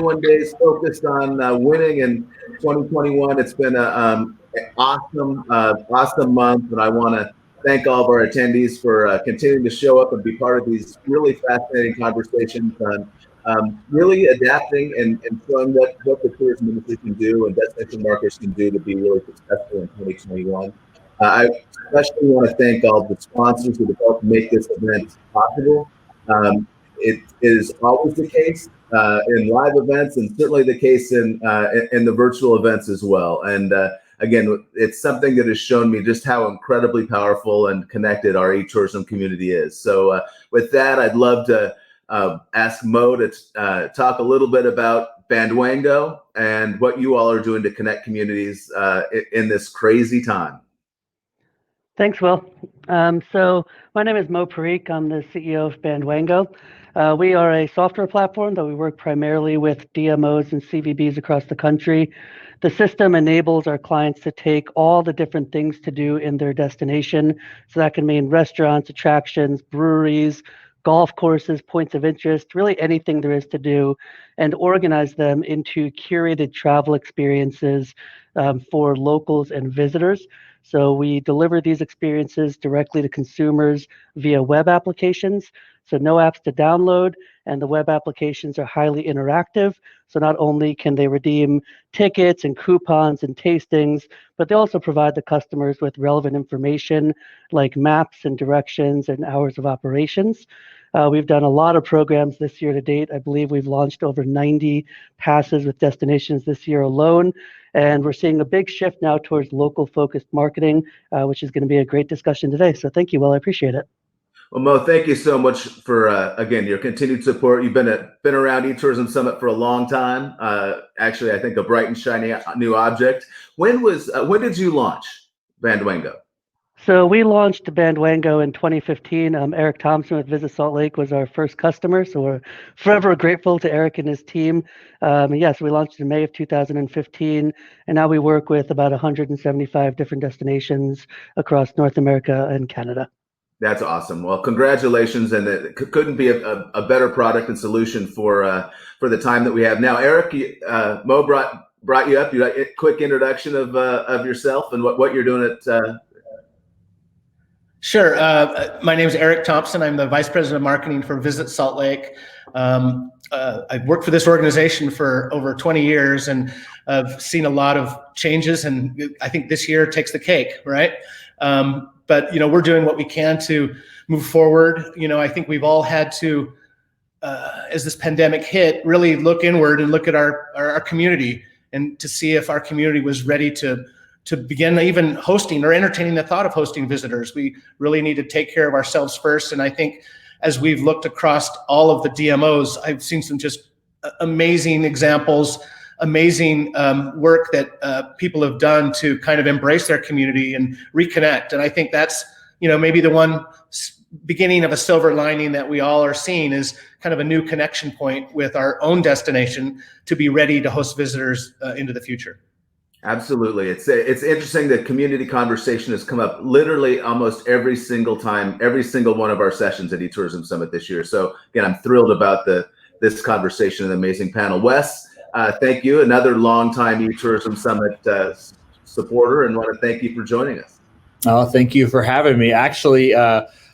21 days focused on winning in 2021. It's been an awesome month, and I want to thank all of our attendees for continuing to show up and be part of these really fascinating conversations on really adapting and showing what the tourism industry can do and destination marketers can do to be really successful in 2021. I especially want to thank all the sponsors who have helped make this event possible. It is always the case in live events, and certainly the case in the virtual events as well. And again, it's something that has shown me just how incredibly powerful and connected our e-tourism community is. So with that, I'd love to ask Mo to talk a little bit about Bandwango and what you all are doing to connect communities in this crazy time. Thanks, Will. So my name is Mo Parikh. I'm the CEO of Bandwango. We are a software platform that we work primarily with DMOs and CVBs across the country. The system enables our clients to take all the different things to do in their destination. So that can mean restaurants, attractions, breweries, golf courses, points of interest, really anything there is to do, and organize them into curated travel experiences for locals and visitors. So we deliver these experiences directly to consumers via web applications. So no apps to download, and the web applications are highly interactive. So not only can they redeem tickets and coupons and tastings, but they also provide the customers with relevant information like maps and directions and hours of operations. We've done a lot of programs this year to date. I believe we've launched over 90 passes with destinations this year alone. And we're seeing a big shift now towards local focused marketing, which is going to be a great discussion today. So thank you, Will. I appreciate it. Well, Mo, thank you so much for, again, your continued support. You've been around eTourism Summit for a long time. Actually, I think a bright and shiny new object. When did you launch Bandwango? So we launched Bandwango in 2015. Eric Thompson with Visit Salt Lake was our first customer. So we're forever grateful to Eric and his team. Yes, we launched in May of 2015. And now we work with about 175 different destinations across North America and Canada. That's awesome. Well, congratulations. And it couldn't be a better product and solution for the time that we have now. Eric, Mo brought you up. You got a quick introduction of yourself and what you're doing at Sure. My name is Eric Thompson. I'm the Vice President of Marketing for Visit Salt Lake. I've worked for this organization for over 20 years, and I've seen a lot of changes, and I think this year takes the cake, right? But, we're doing what we can to move forward. I think we've all had to, as this pandemic hit, really look inward and look at our community and to see if our community was ready to begin even hosting or entertaining the thought of hosting visitors. We really need to take care of ourselves first. And I think as we've looked across all of the DMOs, I've seen some just amazing examples, amazing work that people have done to kind of embrace their community and reconnect. And I think that's, maybe the one beginning of a silver lining that we all are seeing is kind of a new connection point with our own destination to be ready to host visitors into the future. Absolutely. It's interesting that community conversation has come up literally almost every single time, every single one of our sessions at eTourism Summit this year. So again, I'm thrilled about this conversation and amazing panel. Wes, thank you. Another longtime eTourism Summit supporter, and want to thank you for joining us. Oh, thank you for having me. Actually,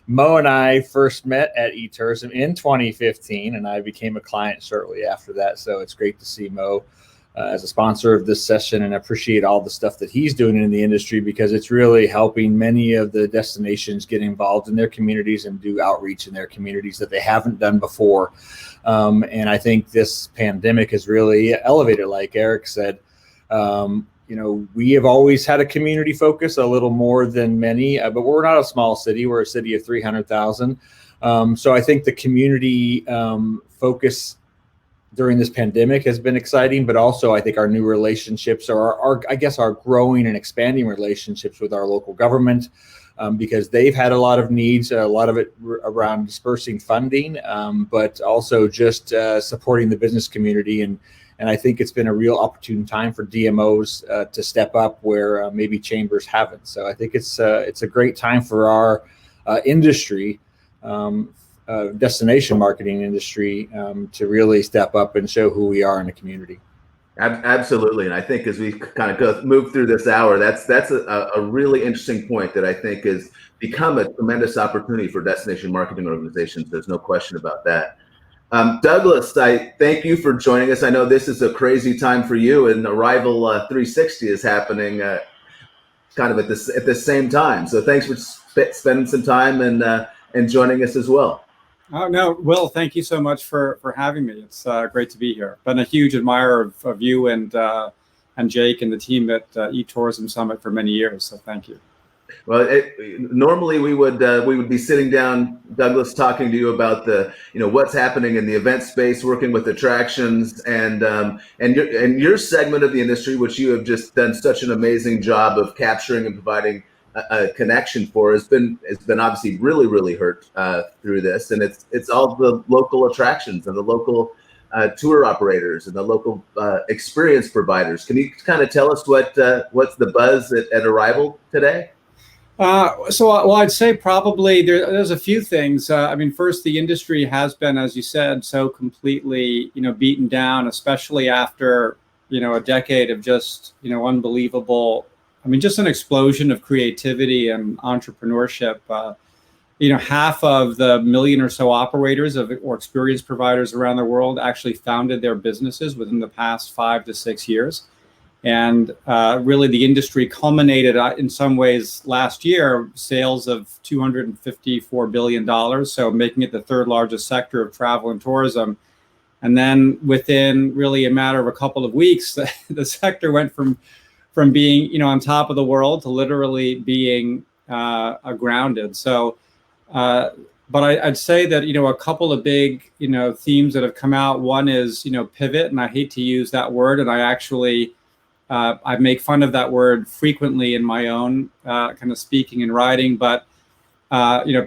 Mo and I first met at eTourism in 2015, and I became a client shortly after that. So it's great to see Mo as a sponsor of this session, and appreciate all the stuff that he's doing in the industry, because it's really helping many of the destinations get involved in their communities and do outreach in their communities that they haven't done before. And I think this pandemic has really elevated, like Eric said. We have always had a community focus, a little more than many, but we're not a small city. We're a city of 300,000. So I think the community focus during this pandemic has been exciting, but also I think our new relationships are our growing and expanding relationships with our local government, because they've had a lot of needs, a lot of it around dispersing funding, but also just supporting the business community. And I think it's been a real opportune time for DMOs to step up where maybe chambers haven't. So I think it's a great time for our industry. destination marketing industry to really step up and show who we are in the community. Absolutely, and I think as we kind of move through this hour, that's a really interesting point that I think has become a tremendous opportunity for destination marketing organizations. There's no question about that. Douglas, I thank you for joining us. I know this is a crazy time for you, and Arrival 360 is happening kind of at the same time. So thanks for spending some time and joining us as well. Oh, no, Will, thank you so much for having me. It's great to be here. Been a huge admirer of you and Jake and the team at eTourism Summit for many years. So thank you. Well, normally we would be sitting down, Douglas, talking to you about what's happening in the event space, working with attractions, and your segment of the industry, which you have just done such an amazing job of capturing and providing a connection for, has been obviously really hurt through this, and it's all the local attractions and the local tour operators and the local experience providers. Can you kind of tell us what's the buzz at Arrival today? Well, I'd say probably there's a few things. I mean, first, the industry has been, as you said, so completely, beaten down, especially after, a decade of just, unbelievable, just an explosion of creativity and entrepreneurship. Half of the million or so operators or experience providers around the world actually founded their businesses within the past 5 to 6 years. And really, the industry culminated in some ways last year, sales of $254 billion, so making it the third largest sector of travel and tourism. And then within really a matter of a couple of weeks, the sector went from being on top of the world to literally being grounded. So, but I'd say that a couple of big themes that have come out. One is pivot, and I hate to use that word, and I actually I make fun of that word frequently in my own kind of speaking and writing, but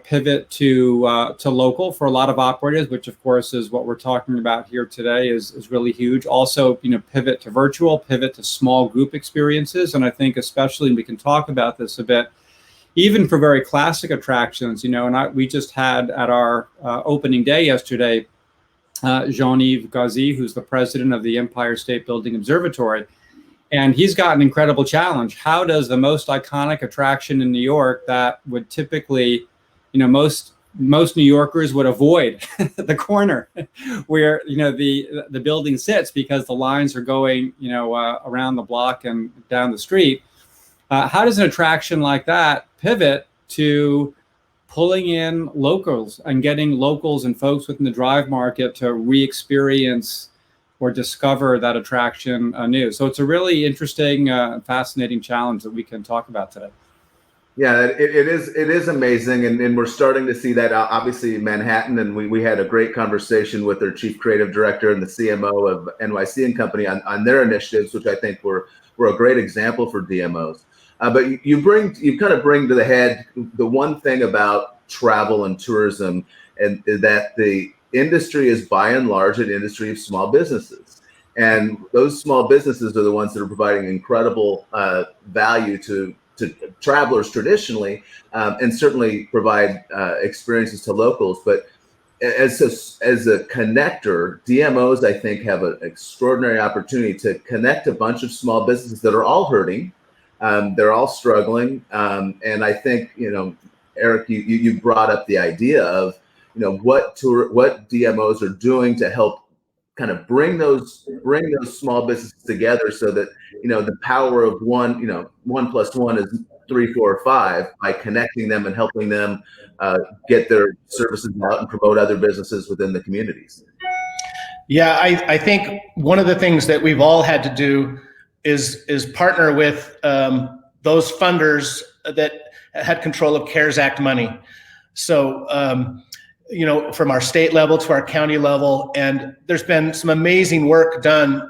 pivot to local for a lot of operators, which of course is what we're talking about here today, is really huge. Also, pivot to virtual, pivot to small group experiences, and I think especially, and we can talk about this a bit, even for very classic attractions, and we just had at our opening day yesterday, Jean-Yves Gazi, who's the president of the Empire State Building Observatory. And he's got an incredible challenge. How does the most iconic attraction in New York that would typically, most New Yorkers would avoid the corner where, the building sits because the lines are going, around the block and down the street. How does an attraction like that pivot to pulling in locals and getting locals and folks within the drive market to re-experience or discover that attraction anew? So it's a really interesting, fascinating challenge that we can talk about today. Yeah, it is amazing, and we're starting to see that obviously in Manhattan, and we had a great conversation with their chief creative director and the CMO of NYC and Company on their initiatives, which I think were a great example for DMOs. But you kind of bring to the head the one thing about travel and tourism, and that the industry is by and large an industry of small businesses, and those small businesses are the ones that are providing incredible value to travelers traditionally, and certainly provide experiences to locals. But as a connector, DMOs, I think, have an extraordinary opportunity to connect a bunch of small businesses that are all hurting, they're all struggling, and I think Eric, you brought up the idea of what DMOs are doing to help kind of bring those small businesses together, so that the power of 1 + 1 is 3, 4, or 5, by connecting them and helping them get their services out and promote other businesses within the communities. Yeah, I think one of the things that we've all had to do is partner with those funders that had control of CARES Act money. So from our state level to our county level. And there's been some amazing work done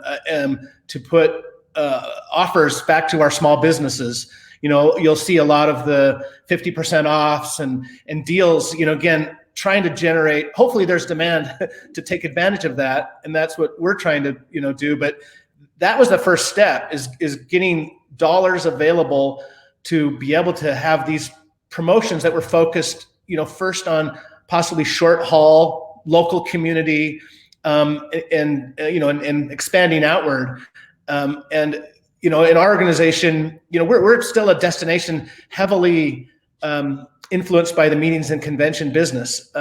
to put offers back to our small businesses. You'll see a lot of the 50% offs and deals, again, trying to generate, hopefully there's demand to take advantage of that. And that's what we're trying to, do. But that was the first step, is getting dollars available to be able to have these promotions that were focused, first on possibly short haul, local community, and expanding outward. And in our organization, we're still a destination heavily influenced by the meetings and convention business,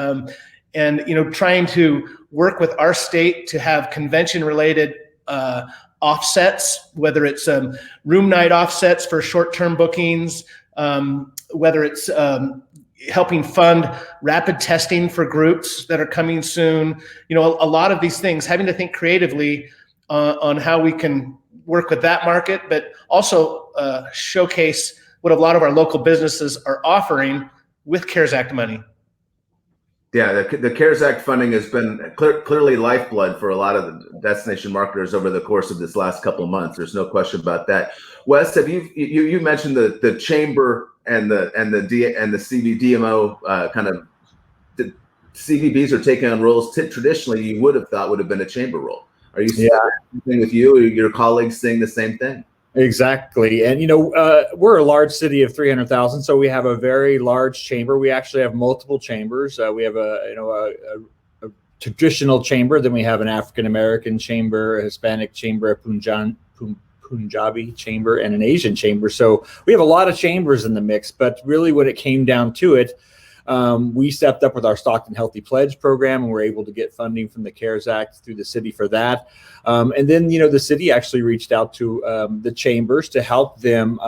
and trying to work with our state to have convention related offsets, whether it's room night offsets for short-term bookings, whether it's helping fund rapid testing for groups that are coming soon. A lot of these things, having to think creatively on how we can work with that market, but also showcase what a lot of our local businesses are offering with CARES Act money. Yeah, the CARES Act funding has been clearly lifeblood for a lot of the destination marketers over the course of this last couple of months. There's no question about that. Wes, have you mentioned the chamber and the CVDMO kind of the CVBs are taking on roles traditionally you would have thought would have been a chamber role. Are you seeing anything with you or your colleagues saying the same thing? Exactly. And, we're a large city of 300,000, so we have a very large chamber. We actually have multiple chambers. We have a traditional chamber, then we have an African-American chamber, a Hispanic chamber, a Punjabi chamber, and an Asian chamber. So we have a lot of chambers in the mix, but really when it came down to it, we stepped up with our Stockton Healthy Pledge program, and we're able to get funding from the CARES Act through the city for that. And then, the city actually reached out to the chambers to help them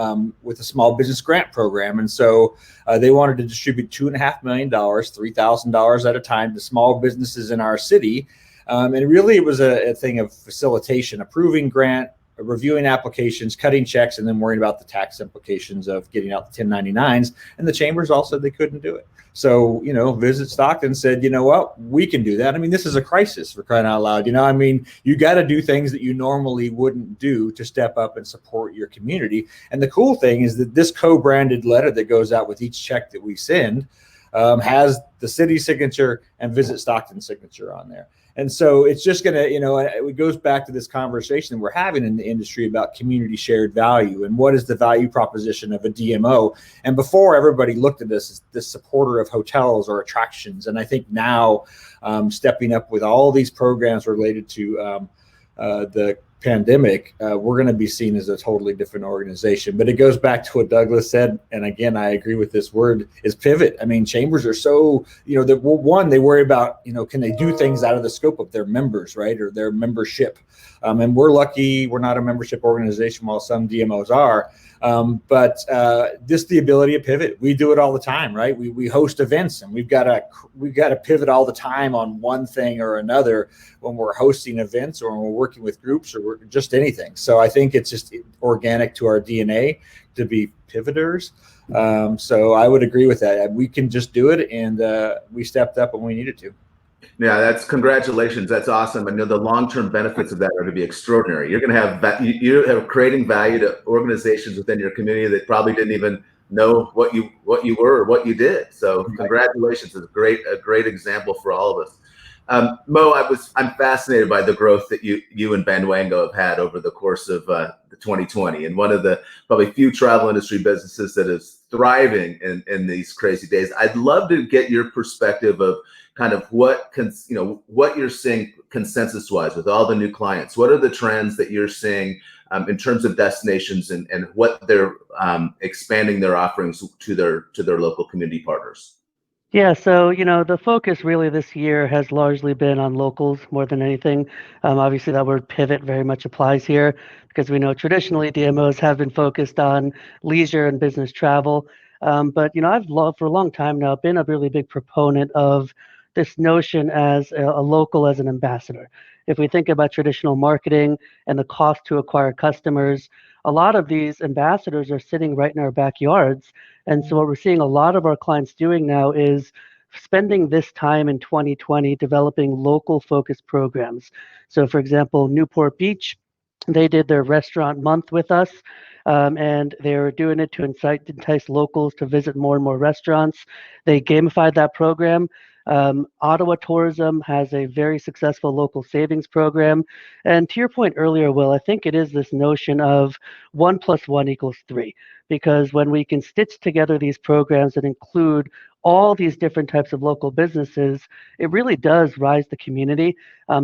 with a small business grant program. And so they wanted to distribute $2.5 million, $3,000 at a time to small businesses in our city. And really it was a thing of facilitation, approving grant, reviewing applications, cutting checks, and then worrying about the tax implications of getting out the 1099s. And the chambers all said they couldn't do it. So, Visit Stockton said, you know what, we can do that. I mean, this is a crisis, for crying out loud. You got to do things that you normally wouldn't do to step up and support your community. And the cool thing is that this co-branded letter that goes out with each check that we send has the city signature and Visit Stockton signature on there. And so it's just going to, it goes back to this conversation we're having in the industry about community shared value and what is the value proposition of a DMO. And before, everybody looked at this as this supporter of hotels or attractions. And I think now stepping up with all these programs related to the pandemic, we're going to be seen as a totally different organization. But it goes back to what Douglas said, and again, I agree with this word, is pivot. I mean, chambers are so, they worry about, can they do things out of the scope of their members, right, or their membership. And we're lucky we're not a membership organization, while some DMOs are. But just the ability to pivot. We do it all the time, right? We host events, and we've got to pivot all the time on one thing or another when we're hosting events or when we're working with groups or just anything. So I think it's just organic to our DNA to be pivoters. So I would agree with that. We can just do it, and we stepped up when we needed to. Yeah, that's congratulations. That's awesome. I know the long-term benefits of that are going to be extraordinary. You're going to have you're creating value to organizations within your community that probably didn't even know what you were or what you did. So congratulations. It's a great example for all of us. Mo, I'm fascinated by the growth that you and Bandwango have had over the course of the 2020, and one of the probably few travel industry businesses that is thriving in these crazy days. I'd love to get your perspective of kind of what you're seeing consensus-wise with all the new clients. What are the trends that you're seeing in terms of destinations and what they're expanding their offerings to their local community partners? Yeah, so, the focus really this year has largely been on locals more than anything. Obviously, that word pivot very much applies here because we know traditionally DMOs have been focused on leisure and business travel. But, I've for a long time now been a really big proponent of this notion as a local as an ambassador. If we think about traditional marketing and the cost to acquire customers, a lot of these ambassadors are sitting right in our backyards. And so what we're seeing a lot of our clients doing now is spending this time in 2020 developing local focused programs. So for example, Newport Beach, they did their restaurant month with us. And they're doing it to entice locals to visit more and more restaurants. They gamified that program. Ottawa Tourism has a very successful local savings program. And to your point earlier, Will, I think it is this notion of 1 + 1 = 3. Because when we can stitch together these programs that include all these different types of local businesses, it really does rise the community.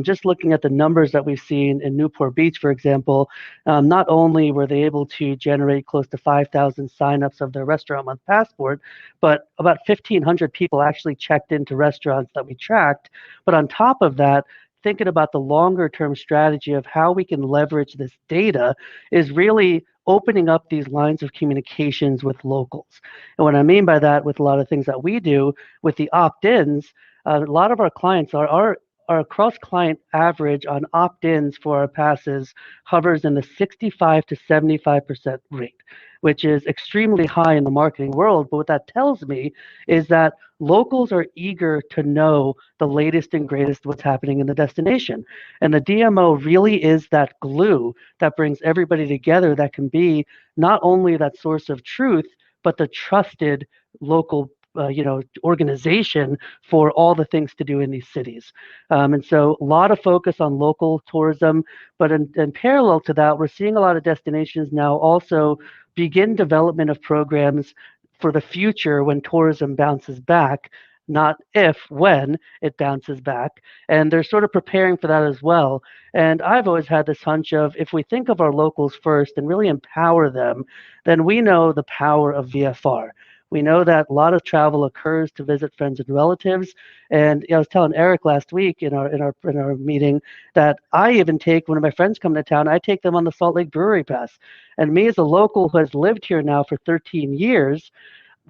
Just looking at the numbers that we've seen in Newport Beach, for example, not only were they able to generate close to 5,000 signups of their restaurant month passport, but about 1,500 people actually checked into restaurants that we tracked. But on top of that, thinking about the longer term strategy of how we can leverage this data is really opening up these lines of communications with locals. And what I mean by that, with a lot of things that we do with the opt-ins, a lot of our clients are our cross-client average on opt-ins for our passes hovers in the 65 to 75% rate, which is extremely high in the marketing world. But what that tells me is that locals are eager to know the latest and greatest what's happening in the destination. And the DMO really is that glue that brings everybody together, that can be not only that source of truth, but the trusted local organization for all the things to do in these cities. And so a lot of focus on local tourism, but in parallel to that, we're seeing a lot of destinations now also begin development of programs for the future when tourism bounces back, not if, when it bounces back. And they're sort of preparing for that as well. And I've always had this hunch of, if we think of our locals first and really empower them, then we know the power of VFR. We know that a lot of travel occurs to visit friends and relatives. And I was telling Eric last week in our meeting that I even take, when my friends come to town, I take them on the Salt Lake Brewery Pass. And me as a local who has lived here now for 13 years,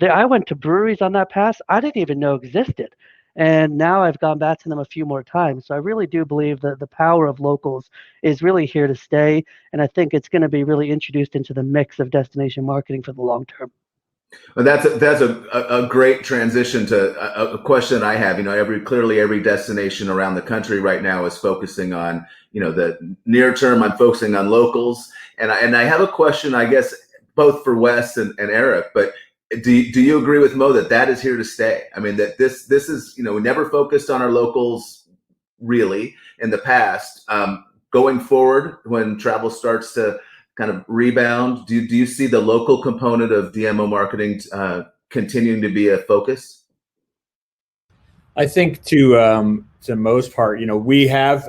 I went to breweries on that pass I didn't even know existed. And now I've gone back to them a few more times. So I really do believe that the power of locals is really here to stay. And I think it's going to be really introduced into the mix of destination marketing for the long term. Well, that's a great transition to a question I have. Clearly every destination around the country right now is focusing on, the near term. I'm focusing on locals, and I have a question, I guess, both for Wes and Eric. But do you agree with Mo that is here to stay? I mean, that this is, we never focused on our locals really in the past. Going forward, when travel starts to kind of rebound, do you see the local component of DMO marketing continuing to be a focus? I think to most part, we have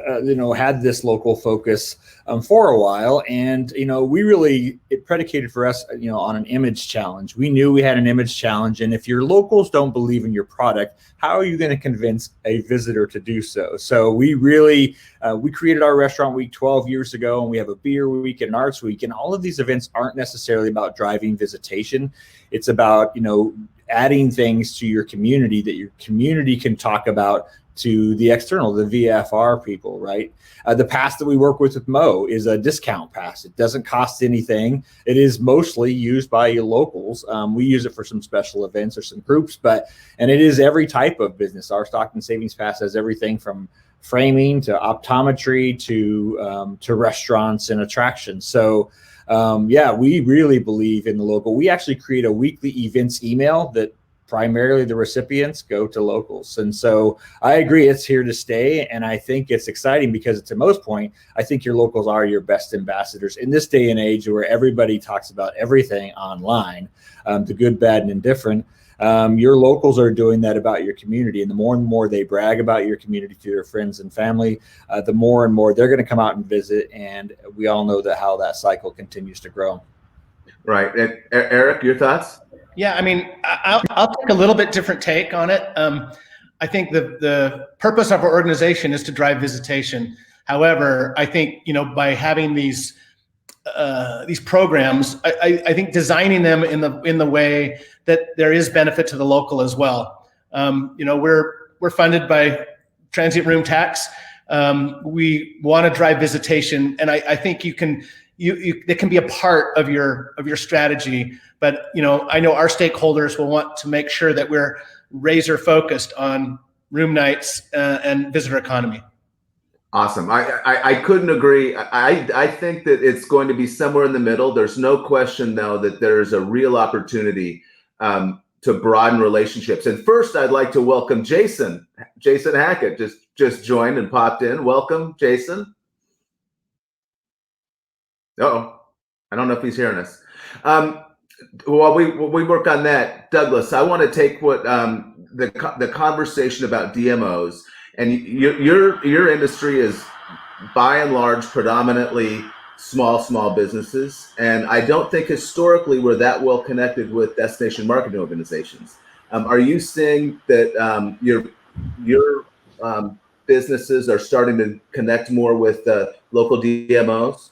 had this local focus for a while, and it predicated for us on an image challenge. We knew we had an image challenge, and if your locals don't believe in your product, how are you going to convince a visitor to do so? So we really we created our restaurant week 12 years ago, and we have a beer week and an arts week, and all of these events aren't necessarily about driving visitation. It's about adding things to your community that your community can talk about to the external, the VFR people, right? The pass that we work with Mo is a discount pass. It doesn't cost anything. It is mostly used by locals. We use it for some special events or some groups, and it is every type of business. Our Stockton Savings Pass has everything from framing to optometry to restaurants and attractions. So we really believe in the local. We actually create a weekly events email that primarily the recipients go to locals. And so I agree, it's here to stay. And I think it's exciting because, to Mo's point, I think your locals are your best ambassadors in this day and age where everybody talks about everything online, the good, bad, and indifferent. Your locals are doing that about your community. And the more and more they brag about your community to their friends and family, the more and more they're going to come out and visit. And we all know how that cycle continues to grow. Right. Eric, your thoughts? Yeah, I mean, I'll take a little bit different take on it. I think the purpose of our organization is to drive visitation. However, I think, by having these programs, I think designing them in the way that there is benefit to the local as well. We're funded by transient room tax. We want to drive visitation, and I think it can be a part of your strategy. But I know our stakeholders will want to make sure that we're razor focused on room nights and visitor economy. Awesome. I couldn't agree. I think that it's going to be somewhere in the middle. There's no question, though, that there's a real opportunity to broaden relationships. And first, I'd like to welcome Jason Hackett. Just joined and popped in. Welcome, Jason. I don't know if he's hearing us. While we work on that, Douglas, I want to take what the conversation about DMOs, and your industry is by and large predominantly small businesses, and I don't think historically we're that well connected with destination marketing organizations. Are you seeing that your businesses are starting to connect more with local DMOs?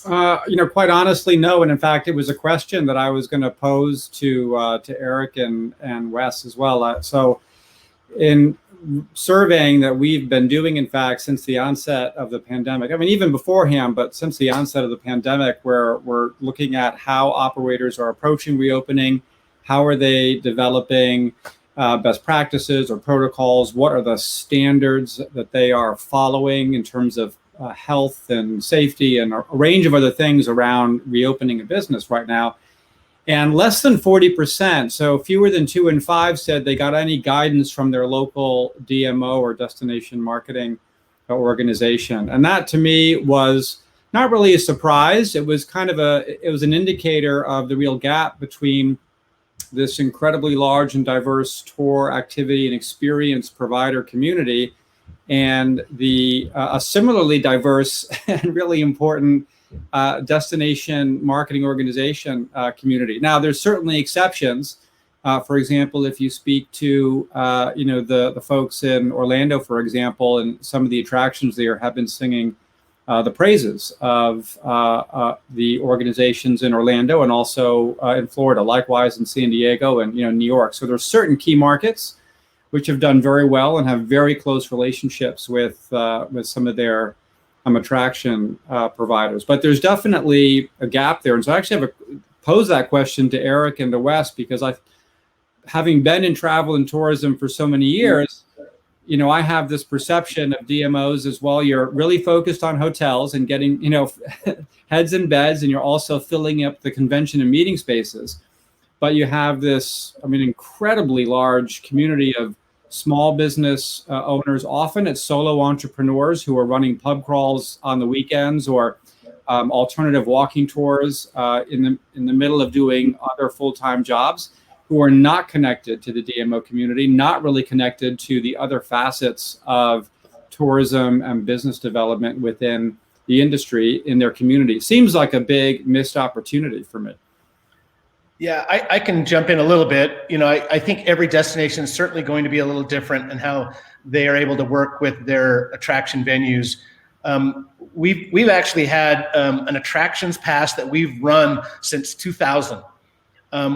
Quite honestly, no. And in fact, it was a question that I was going to pose to Eric and Wes as well. So in surveying that we've been doing, in fact, since the onset of the pandemic, I mean, even beforehand, but since the onset of the pandemic, where we're looking at how operators are approaching reopening, how are they developing best practices or protocols, what are the standards that they are following in terms of health and safety and a range of other things around reopening a business right now. And less than 40%, so fewer than 2 in 5, said they got any guidance from their local DMO or destination marketing organization. And that to me was not really a surprise. It was kind of it was an indicator of the real gap between this incredibly large and diverse tour activity and experience provider community and the a similarly diverse and really important destination marketing organization community. Now, there's certainly exceptions. For example, if you speak to the folks in Orlando, for example, and some of the attractions there have been singing the praises of the organizations in Orlando and also in Florida, likewise in San Diego and New York. So there's certain key markets which have done very well and have very close relationships with some of their attraction providers. But there's definitely a gap there. And so I actually have posed that question to Eric and to Wes, because having been in travel and tourism for so many years, I have this perception of DMOs as well. You're really focused on hotels and getting, heads and beds, and you're also filling up the convention and meeting spaces. But you have this, incredibly large community of small business owners. Often it's solo entrepreneurs who are running pub crawls on the weekends or alternative walking tours in the middle of doing other full-time jobs, who are not connected to the DMO community, not really connected to the other facets of tourism and business development within the industry in their community. Seems like a big missed opportunity for me. Yeah, I can jump in a little bit. I think every destination is certainly going to be a little different in how they are able to work with their attraction venues. We've actually had an attractions pass that we've run since 2000.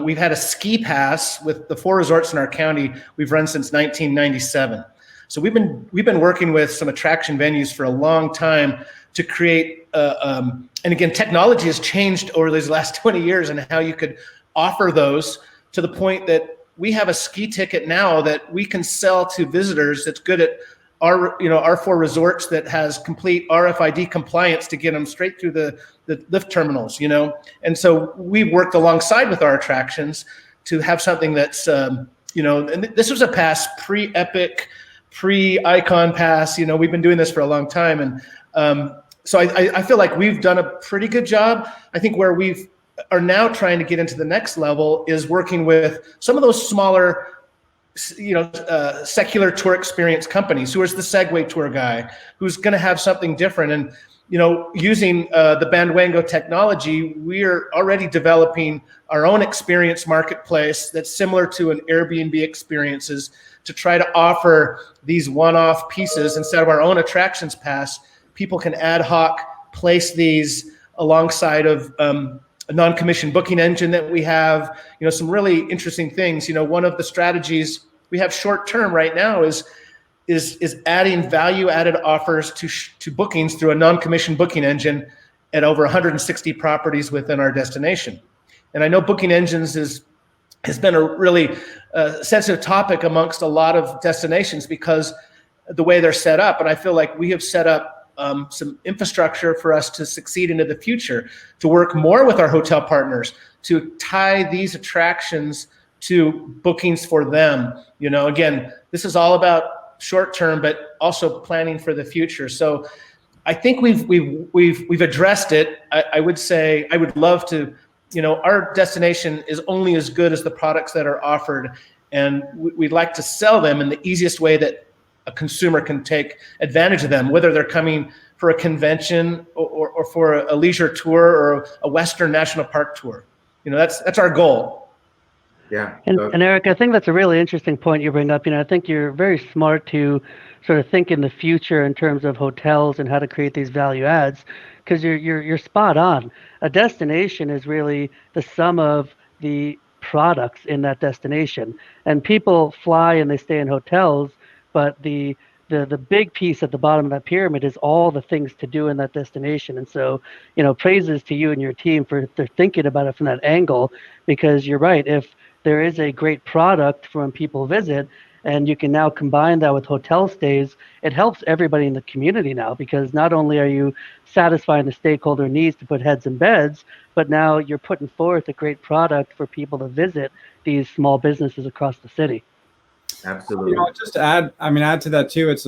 We've had a ski pass with the 4 resorts in our county we've run since 1997. So we've been working with some attraction venues for a long time to create, and again, technology has changed over these last 20 years and how you could offer those, to the point that we have a ski ticket now that we can sell to visitors that's good at our 4 resorts, that has complete RFID compliance to get them straight through the lift terminals, And so we've worked alongside with our attractions to have something that's, and this was a pass pre-Epic, pre-Icon pass. We've been doing this for a long time. And so I feel like we've done a pretty good job. I think where we are now trying to get into the next level is working with some of those smaller, secular tour experience companies, who is the Segway tour guy, who's going to have something different. And, using the Bandwango technology, we're already developing our own experience marketplace that's similar to an Airbnb experiences, to try to offer these one-off pieces instead of our own attractions pass. People can ad hoc place these alongside of a non-commissioned booking engine that we have, some really interesting things. One of the strategies we have short term right now is adding value-added offers to bookings through a non-commissioned booking engine at over 160 properties within our destination. And I know booking engines has been a really sensitive topic amongst a lot of destinations because the way they're set up. And I feel like we have set up some infrastructure for us to succeed into the future, to work more with our hotel partners, to tie these attractions to bookings for them. Again, this is all about short term, but also planning for the future. So I think we've addressed it. I would say I would love to our destination is only as good as the products that are offered, and we'd like to sell them in the easiest way that a consumer can take advantage of them, whether they're coming for a convention or for a leisure tour or a Western National Park tour. That's our goal. Yeah. And Eric, I think that's a really interesting point you bring up. I think you're very smart to sort of think in the future in terms of hotels and how to create these value adds, because you're spot on. A destination is really the sum of the products in that destination. And people fly and they stay in hotels, but the big piece at the bottom of that pyramid is all the things to do in that destination. And so, praises to you and your team for thinking about it from that angle, because you're right. If there is a great product for when people visit, and you can now combine that with hotel stays, it helps everybody in the community now, because not only are you satisfying the stakeholder needs to put heads in beds, but now you're putting forth a great product for people to visit these small businesses across the city. Absolutely. Just to add to that too, it's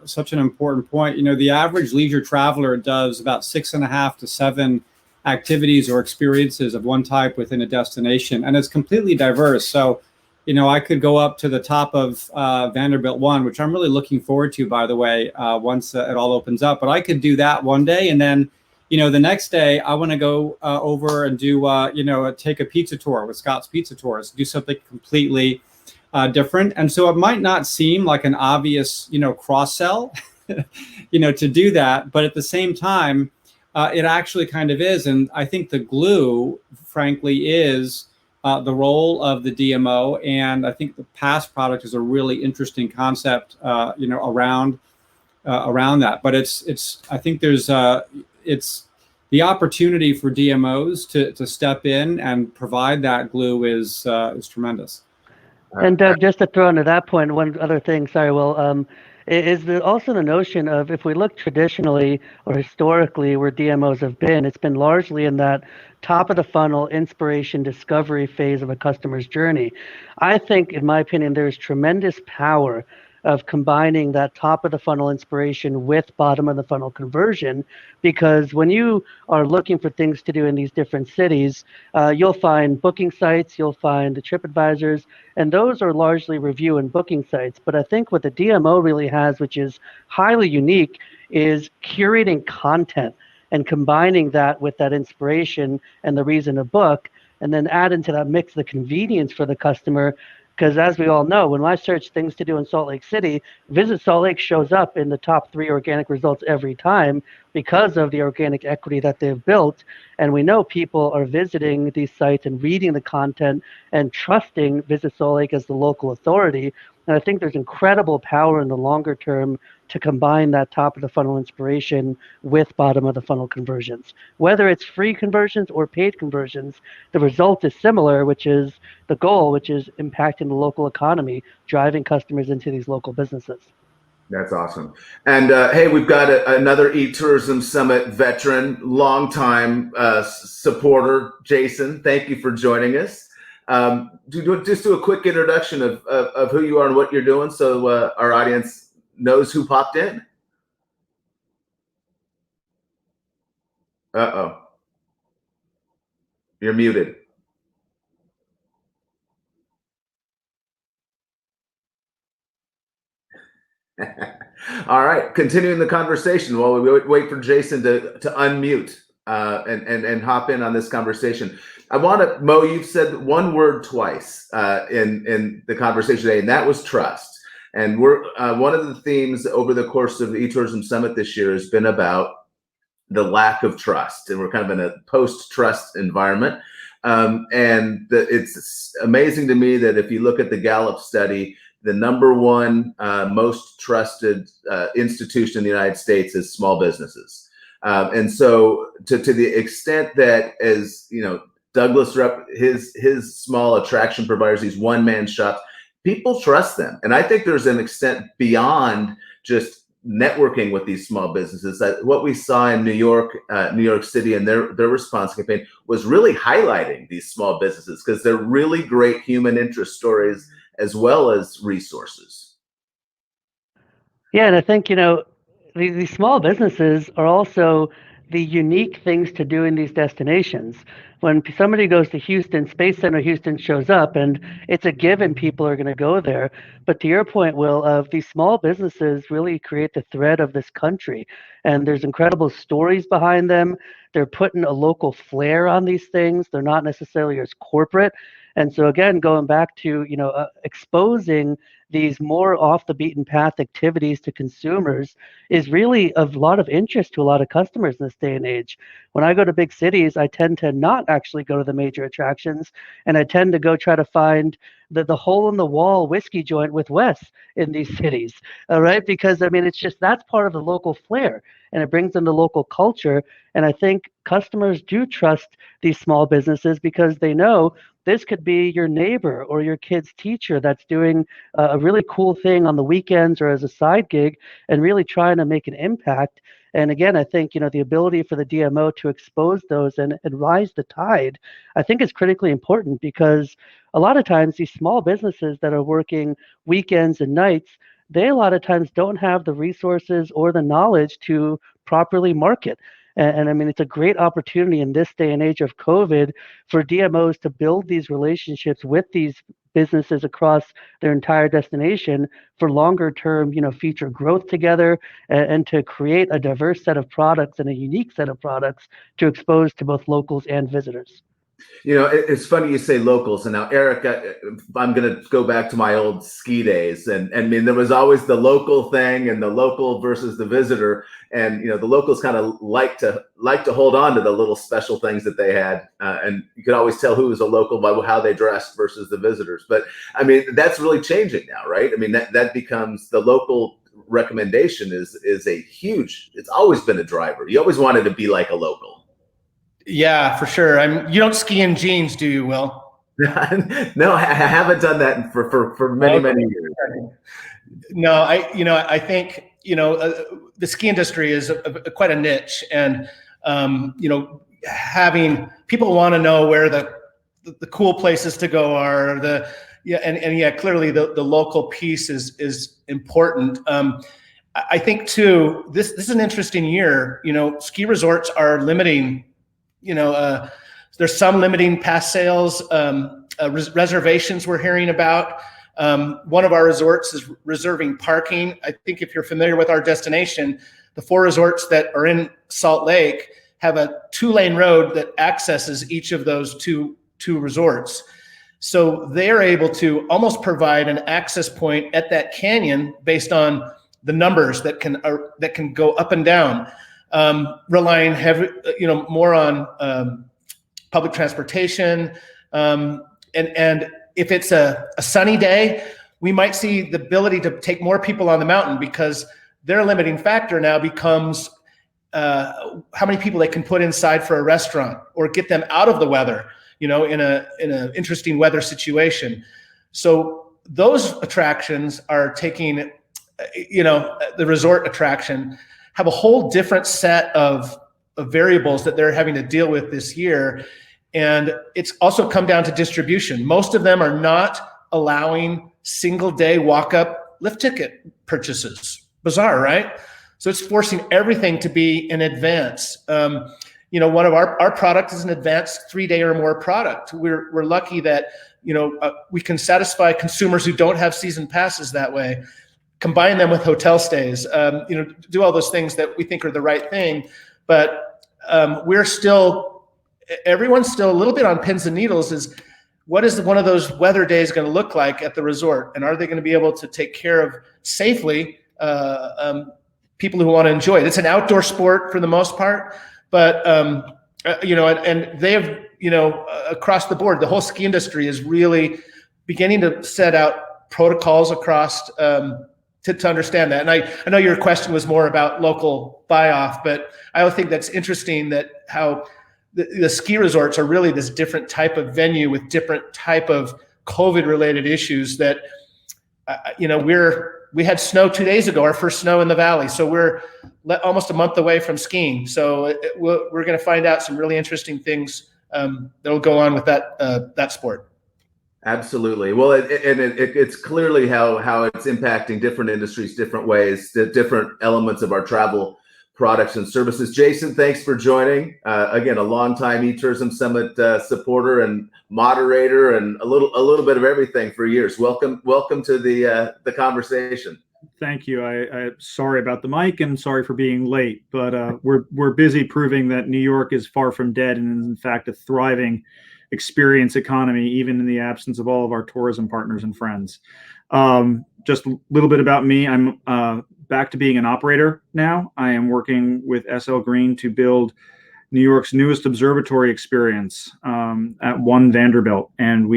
such an important point. The average leisure traveler does about 6.5 to 7 activities or experiences of one type within a destination, and it's completely diverse. So, I could go up to the top of Vanderbilt One, which I'm really looking forward to, by the way, once it all opens up. But I could do that one day, and then, the next day I want to go over and do, take a pizza tour with Scott's Pizza Tours, do something completely different. And so it might not seem like an obvious, cross sell, to do that, but at the same time, it actually kind of is. And I think the glue, frankly, is the role of the DMO. And I think the pass product is a really interesting concept, around that. But I think there's it's the opportunity for DMOs to step in and provide that glue is tremendous. And Doug, just to throw into that point, one other thing, sorry, Will, is also the notion of, if we look traditionally or historically where DMOs have been, it's been largely in that top of the funnel inspiration discovery phase of a customer's journey. I think, in my opinion, there's tremendous power of combining that top of the funnel inspiration with bottom of the funnel conversion, because when you are looking for things to do in these different cities, you'll find booking sites, you'll find the TripAdvisors, and those are largely review and booking sites. But I think what the DMO really has, which is highly unique, is curating content and combining that with that inspiration and the reason to book, and then add into that mix the convenience for the customer. Because as we all know, when I search things to do in Salt Lake City, Visit Salt Lake shows up in the top 3 organic results every time because of the organic equity that they've built. And we know people are visiting these sites and reading the content and trusting Visit Salt Lake as the local authority. And I think there's incredible power in the longer term to combine that top of the funnel inspiration with bottom of the funnel conversions. Whether it's free conversions or paid conversions, the result is similar, which is the goal, which is impacting the local economy, driving customers into these local businesses. That's awesome. And hey, we've got another eTourism Summit veteran, longtime supporter, Jason. Thank you for joining us. Just do a quick introduction of who you are and what you're doing, so our audience knows who popped in. Uh-oh. You're muted. All right, continuing the conversation while we wait for Jason to unmute and hop in on this conversation. I want to, Mo, you've said one word twice in the conversation today, and that was trust. And we're one of the themes over the course of the eTourism Summit this year has been about the lack of trust, and we're kind of in a post-trust environment. It's amazing to me that if you look at the Gallup study, the number one most trusted institution in the United States is small businesses. And so to the extent that, as you know, Douglas his small attraction providers, these one-man shops, people trust them. And I think there's an extent beyond just networking with these small businesses. That what we saw in New York City and their response campaign was really highlighting these small businesses because they're really great human interest stories as well as resources. Yeah, and I think, these small businesses are also the unique things to do in these destinations. When somebody goes to Houston, Space Center Houston shows up, and it's a given people are going to go there. But to your point, Will, of these small businesses really create the thread of this country, and there's incredible stories behind them. They're putting a local flair on these things. They're not necessarily as corporate. And so again, going back to exposing these more off the beaten path activities to consumers is really of a lot of interest to a lot of customers in this day and age. When I go to big cities, I tend to not actually go to the major attractions, and I tend to go try to find the hole in the wall whiskey joint with Wes in these cities. All right, because I mean it's just that's part of the local flair, and it brings in the local culture. And I think customers do trust these small businesses because they know this could be your neighbor or your kid's teacher that's doing a really cool thing on the weekends or as a side gig and really trying to make an impact. And again, I think, the ability for the DMO to expose those and rise the tide, I think is critically important because a lot of times these small businesses that are working weekends and nights, they a lot of times don't have the resources or the knowledge to properly market. And I mean, it's a great opportunity in this day and age of COVID for DMOs to build these relationships with these businesses across their entire destination for longer term, future growth together and to create a diverse set of products and a unique set of products to expose to both locals and visitors. It's funny you say locals, and now Eric, I'm going to go back to my old ski days, and I mean there was always the local thing and the local versus the visitor, and the locals kind of like to hold on to the little special things that they had, and you could always tell who was a local by how they dressed versus the visitors. But I mean that's really changing now, right? I mean that becomes the local recommendation is a huge. It's always been a driver. You always wanted to be like a local. Yeah, for sure. You don't ski in jeans, do you, Will? No, I haven't done that for many years. No, I think the ski industry is quite a niche, and having people want to know where the cool places to go are. Clearly the local piece is important. I think too, this is an interesting year. Ski resorts are limiting. There's some limiting pass sales, reservations we're hearing about. One of our resorts is reserving parking. I think if you're familiar with our destination, the 4 resorts that are in Salt Lake have a 2-lane road that accesses each of those two resorts. So they're able to almost provide an access point at that canyon based on the numbers that can go up and down. Relying heavy, more on public transportation, and if it's a sunny day, we might see the ability to take more people on the mountain because their limiting factor now becomes how many people they can put inside for a restaurant or get them out of the weather, in a interesting weather situation. So those attractions are taking, the resort attraction. Have a whole different set of variables that they're having to deal with this year. And it's also come down to distribution. Most of them are not allowing single day walk-up lift ticket purchases. Bizarre, right? So it's forcing everything to be in advance. One of our product is an advanced 3-day or more product. We're lucky that, we can satisfy consumers who don't have season passes that way. Combine them with hotel stays, do all those things that we think are the right thing. But everyone's still a little bit on pins and needles is what is one of those weather days going to look like at the resort? And are they going to be able to take care of safely people who want to enjoy it? It's an outdoor sport for the most part, but, and they have, across the board, the whole ski industry is really beginning to set out protocols across to understand that. And I know your question was more about local buy-off, but I would think that's interesting that how the ski resorts are really this different type of venue with different type of COVID-related issues that, we had snow 2 days ago, our first snow in the valley. So we're almost a month away from skiing. So we're going to find out some really interesting things that'll go on with that sport. Absolutely. Well, it's clearly how it's impacting different industries, different ways, the different elements of our travel products and services. Jason, thanks for joining. Again, a longtime eTourism Summit supporter and moderator, and a little bit of everything for years. Welcome to the conversation. Thank you. I'm sorry about the mic and sorry for being late, but we're busy proving that New York is far from dead and is in fact a thriving experience economy, even in the absence of all of our tourism partners and friends. Just a little bit about me. I'm back to being an operator now. I am working with SL Green to build New York's newest observatory experience at One Vanderbilt, and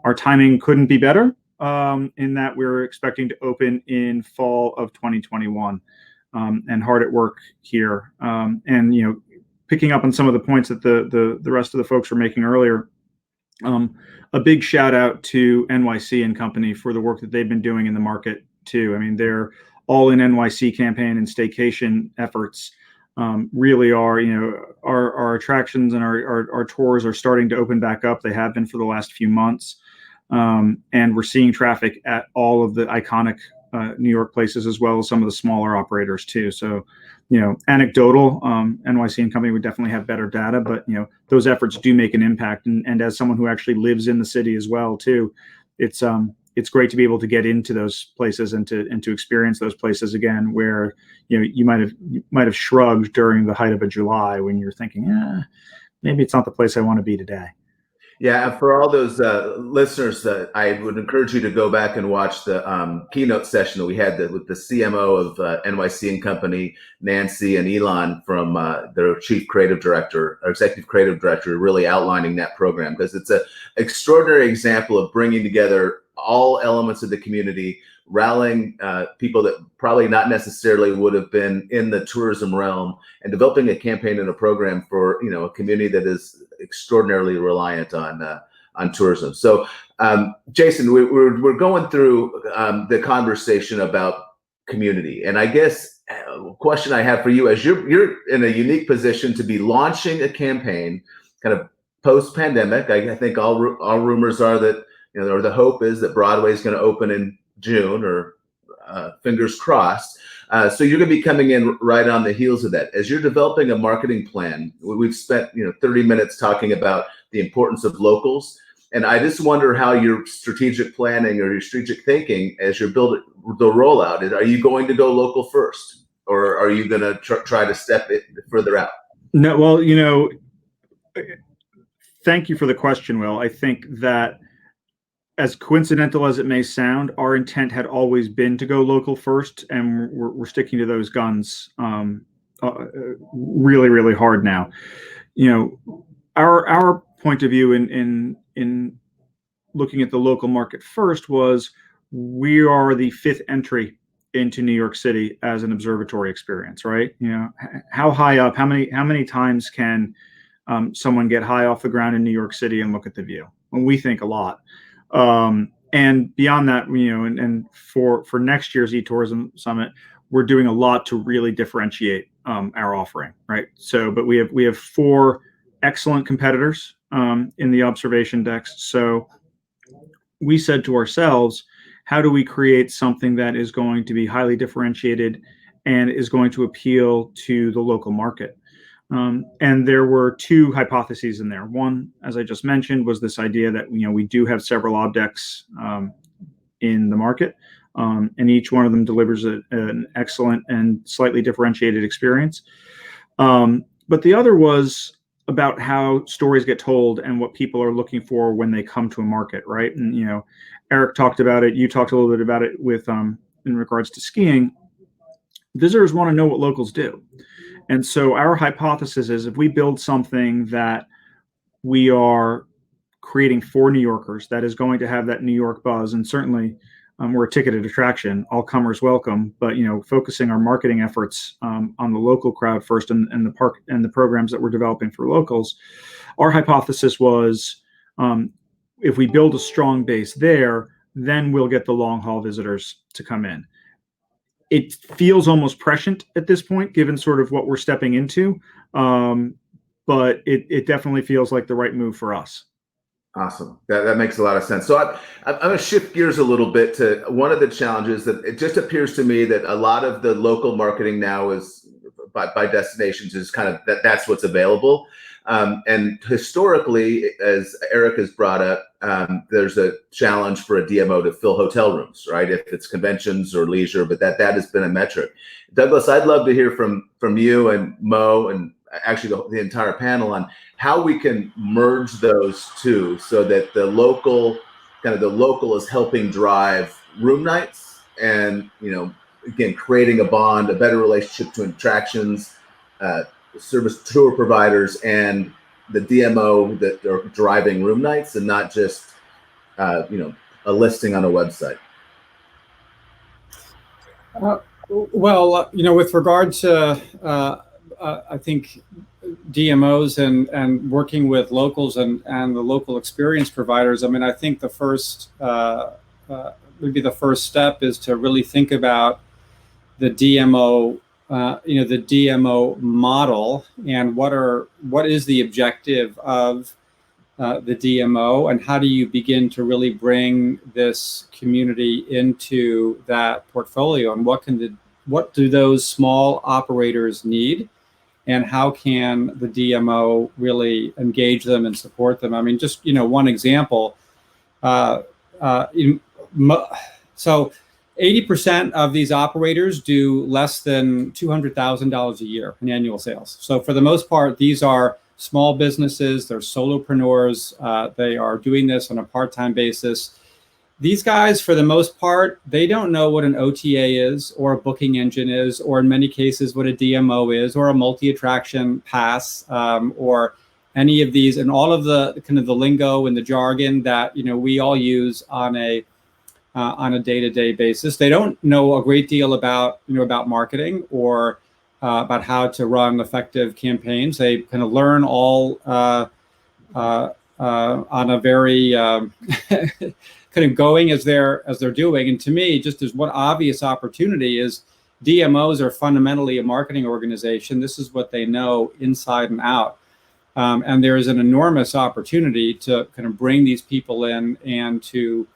our timing couldn't be better. In that we're expecting to open in fall of 2021, and hard at work here. And picking up on some of the points that the rest of the folks were making earlier, a big shout out to NYC and company for the work that they've been doing in the market too. I mean, their all in NYC campaign and staycation efforts really are, our attractions and our tours are starting to open back up. They have been for the last few months. And we're seeing traffic at all of the iconic New York places, as well as some of the smaller operators too. So, anecdotal, NYC and company would definitely have better data, but those efforts do make an impact. And as someone who actually lives in the city as well too, it's great to be able to get into those places and to experience those places again, where you might have shrugged during the height of a July when you're thinking, maybe it's not the place I want to be today. Yeah, and for all those listeners, I would encourage you to go back and watch the keynote session that we had with the CMO of NYC and Company, Nancy and Elon, from their chief creative director, or executive creative director, really outlining that program, because it's an extraordinary example of bringing together all elements of the community, rallying people that probably not necessarily would have been in the tourism realm, and developing a campaign and a program for a community that is extraordinarily reliant on tourism. So, Jason, we're going through the conversation about community, and I guess a question I have for you, as you're in a unique position to be launching a campaign, kind of post-pandemic. I think all rumors are that or the hope is that Broadway is going to open in June, or fingers crossed. So you're going to be coming in right on the heels of that. As you're developing a marketing plan, we've spent 30 minutes talking about the importance of locals, and I just wonder how your strategic planning or your strategic thinking as you're building the rollout is. Are you going to go local first, or are you going to try to step it further out? No, well, thank you for the question, Will. I think that, as coincidental as it may sound, our intent had always been to go local first, and we're sticking to those guns really, really hard now. Our point of view in looking at the local market first was, we are the fifth entry into New York City as an observatory experience, right? How high up, how many times can someone get high off the ground in New York City and look at the view? Well, we think a lot. And beyond that, and for next year's eTourism Summit, we're doing a lot to really differentiate our offering, right? So, but we have 4 excellent competitors in the observation decks. So we said to ourselves, how do we create something that is going to be highly differentiated and is going to appeal to the local market? And there were 2 hypotheses in there. One, as I just mentioned, was this idea that we do have several objects in the market, and each one of them delivers an excellent and slightly differentiated experience. But the other was about how stories get told and what people are looking for when they come to a market, right? And Eric talked about it. You talked a little bit about it with in regards to skiing. Visitors want to know what locals do. And so our hypothesis is, if we build something that we are creating for New Yorkers, that is going to have that New York buzz, and certainly we're a ticketed attraction, all comers welcome, but focusing our marketing efforts on the local crowd first, and the park and the programs that we're developing for locals. Our hypothesis was, if we build a strong base there, then we'll get the long haul visitors to come in. It feels almost prescient at this point, given sort of what we're stepping into, but it definitely feels like the right move for us. Awesome. That makes a lot of sense. So I'm going to shift gears a little bit to one of the challenges that it just appears to me that a lot of the local marketing now is by destinations is kind of that's what's available. And historically, as Eric has brought up, there's a challenge for a DMO to fill hotel rooms, right? If it's conventions or leisure, but that has been a metric. Douglas, I'd love to hear from you and Mo and actually the entire panel on how we can merge those two so that the local is helping drive room nights and, again, creating a bond, a better relationship to attractions, service tour providers, and the DMO that are driving room nights, and not just, a listing on a website. With regard to, I think DMOs and working with locals and the local experience providers, I think the first, maybe the first step is to really think about the DMO, the DMO model, and what is the objective of the DMO, and how do you begin to really bring this community into that portfolio, and what do those small operators need, and how can the DMO really engage them and support them? Just one example. So 80% of these operators do less than $200,000 a year in annual sales. So for the most part, these are small businesses, they're solopreneurs, they are doing this on a part-time basis. These guys, for the most part, they don't know what an OTA is, or a booking engine is, or in many cases what a DMO is, or a multi-attraction pass, or any of these, and all of the kind of the lingo and the jargon that we all use on a day-to-day basis. They don't know a great deal about marketing or about how to run effective campaigns. They kind of learn all on a very kind of going as they're doing. And to me, just as one obvious opportunity is DMOs are fundamentally a marketing organization. This is what they know inside and out. And there is an enormous opportunity to kind of bring these people in and to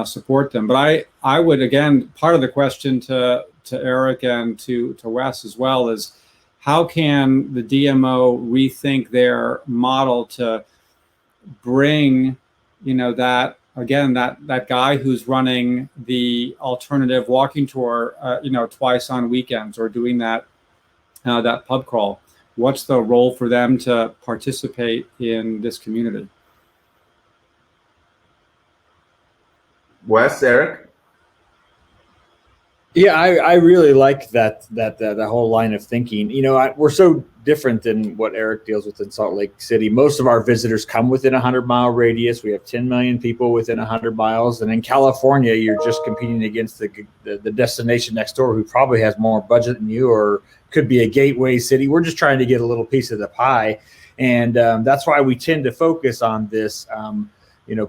support them. But I would, again, part of the question to Eric and to Wes as well is, how can the DMO rethink their model to bring, that, again, that guy who's running the alternative walking tour, twice on weekends, or doing that pub crawl? What's the role for them to participate in this community? Wes, Eric? Yeah, I really like that whole line of thinking. We're so different than what Eric deals with in Salt Lake City. Most of our visitors come within a 100-mile radius. We have 10 million people within 100 miles. And in California, you're just competing against the destination next door, who probably has more budget than you, or could be a gateway city. We're just trying to get a little piece of the pie. And that's why we tend to focus on this,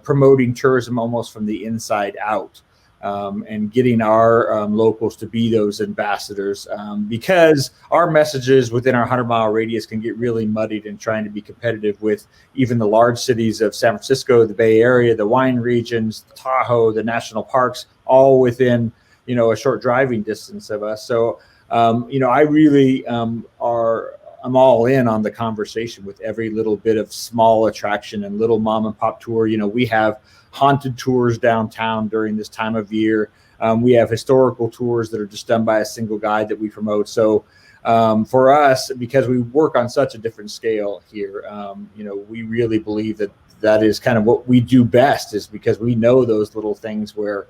promoting tourism almost from the inside out. And getting our locals to be those ambassadors, because our messages within our 100-mile radius can get really muddied in trying to be competitive with even the large cities of San Francisco, the Bay Area, the wine regions, Tahoe, the national parks, all within a short driving distance of us. So I really I'm all in on the conversation with every little bit of small attraction and little mom and pop tour. We have haunted tours downtown during this time of year. We have historical tours that are just done by a single guide that we promote. So for us, because we work on such a different scale here, we really believe that is kind of what we do best, is because we know those little things where,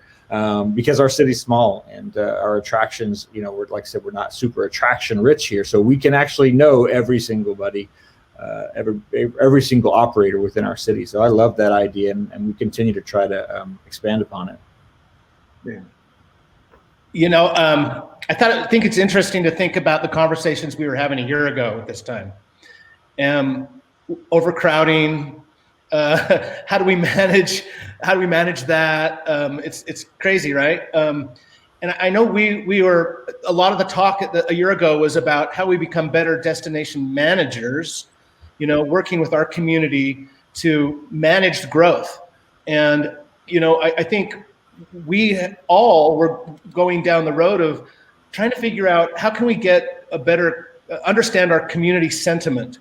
because our city's small and our attractions, we're, like I said, we're not super attraction rich here. So we can actually know every single operator within our city. So I love that idea, and we continue to try to expand upon it. Yeah. I think it's interesting to think about the conversations we were having a year ago at this time. Overcrowding, how do we manage that? It's crazy, right? And I know we were, a lot of the talk a year ago was about how we become better destination managers, working with our community to managed growth. And, I think we all were going down the road of trying to figure out how can we get a better, understand our community sentiment.